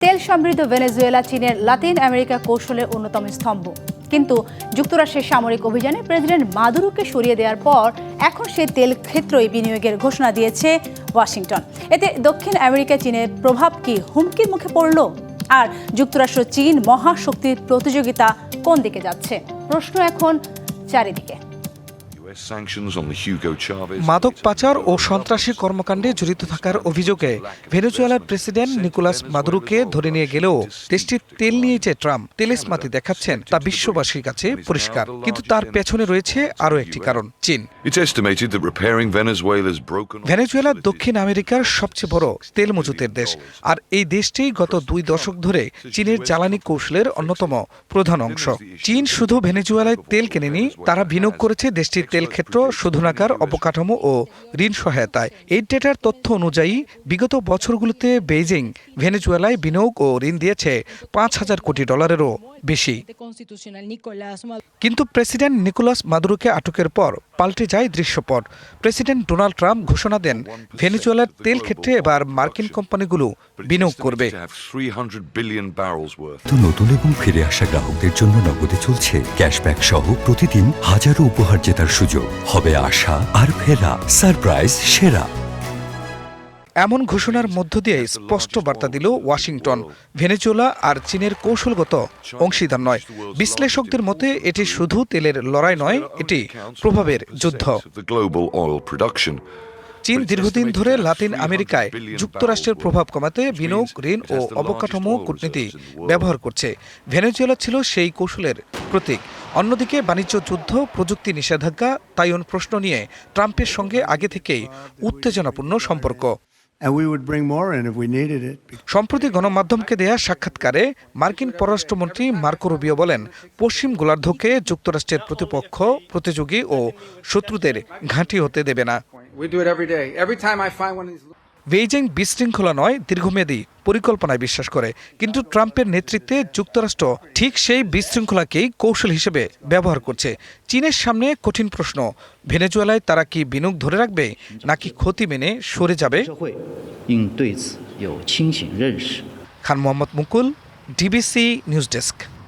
তেল সমৃদ্ধ ভেনেজুয়েলা চীনের লাতিন আমেরিকা কৌশলের অন্যতম স্তম্ভ। কিন্তু যুক্তরাষ্ট্রের সামরিক অভিযানে প্রেসিডেন্ট মাদুরোকে সরিয়ে দেওয়ার পর এখন সেই তেল ক্ষেত্রেই বিনিয়োগের ঘোষণা দিয়েছে ওয়াশিংটন। এতে দক্ষিণ আমেরিকায় চীনের প্রভাব কি হুমকির মুখে পড়ল? আর যুক্তরাষ্ট্র চীন মহাশক্তির প্রতিযোগিতা কোন দিকে যাচ্ছে? প্রশ্ন এখন চারিদিকে। মাদক পাচার ও সন্ত্রাসী কর্মকাণ্ডে জড়িত থাকার অভিযোগে ভেনেজুয়েলার প্রেসিডেন্ট নিকোলাস মাদুরোকে ধরে নিয়ে গেলেও দেশটির তেল নিয়ে যে ট্রাম্প তেলেসমাতি দেখাচ্ছেন তা বিশ্ববাসীর কাছে পরিষ্কার। কিন্তু তার পেছনে রয়েছে আরও একটি কারণ, চীন। ভেনেজুয়েলা দক্ষিণ আমেরিকার সবচেয়ে বড় তেল মজুতের দেশ, আর এই দেশটি গত 2 দশক ধরে চীনের জ্বালানি কৌশলের অন্যতম প্রধান অংশ। চীন শুধু ভেনেজুয়েলায় তেল কেনেনি, তারা বিনিয়োগ করেছে দেশটির তেল ক্ষেত্র, শোধনাগার, অবকাঠামো ও ঋণ সহায়তায়। এই ডেটার তথ্য অনুযায়ী বিগত বছরগুলোতে বেইজিং ভেনেজুয়েলায় বিনিয়োগ ও ঋণ দিয়েছে $5,000 কোটি বেশি। কিন্তু প্রেসিডেন্ট নিকোলাস মাদুরোকে আটকের পর পাল্টে যায় দৃশ্যপট। প্রেসিডেন্ট ডোনাল্ড ট্রাম্প ঘোষণা দেন ভেনেজুয়েলার তেল ক্ষেত্রে এবার মার্কিন কোম্পানিগুলো বিনিয়োগ করবে। নতুন এবং ফিরে আসা গ্রাহকদের জন্য নগদে চলছে ক্যাশব্যাক সহ প্রতিদিন হাজারো উপহার জেতার সুযোগ। হবে আশা আর ফেরা, সারপ্রাইজ সেরা। এমন ঘোষণার মধ্য দিয়ে স্পষ্ট বার্তা দিল ওয়াশিংটন, ভেনেজুয়েলা আর চীনের কৌশলগত অংশীদার নয়। বিশ্লেষকদের মতে এটি শুধু তেলের লড়াই নয়, এটি প্রভাবের যুদ্ধ। চীন দীর্ঘদিন ধরে লাতিন আমেরিকায় যুক্তরাষ্ট্রের প্রভাব কমাতে বিনিয়োগ, ঋণ ও অবকাঠামো কূটনীতি ব্যবহার করছে। ভেনেজুয়েলা ছিল সেই কৌশলের প্রতীক। অন্যদিকে বাণিজ্য যুদ্ধ, প্রযুক্তি নিষেধাজ্ঞা, তাইওয়ান প্রশ্ন নিয়ে ট্রাম্পের সঙ্গে আগে থেকেই উত্তেজনাপূর্ণ সম্পর্ক। সম্প্রতি গণমাধ্যমকে দেয়া সাক্ষাৎকারে মার্কিন পররাষ্ট্রমন্ত্রী মার্কো রুবিও বলেন, পশ্চিম গোলার্ধকে যুক্তরাষ্ট্রের প্রতিপক্ষ, প্রতিযোগী ও শত্রুদের ঘাঁটি হতে দেবে না। বেইজিং বিশৃঙ্খলা নয়, দীর্ঘমেয়াদী পরিকল্পনায় বিশ্বাস করে। কিন্তু ট্রাম্পের নেতৃত্বে যুক্তরাষ্ট্র ঠিক সেই বিশৃঙ্খলাকেই কৌশল হিসেবে ব্যবহার করছে। চীনের সামনে কঠিন প্রশ্ন, ভেনেজুয়েলায় তারা কি বিনিয়োগ ধরে রাখবে নাকি ক্ষতি মেনে সরে যাবে? খান মোহাম্মদ মুকুল, ডিবিসি নিউজ ডেস্ক।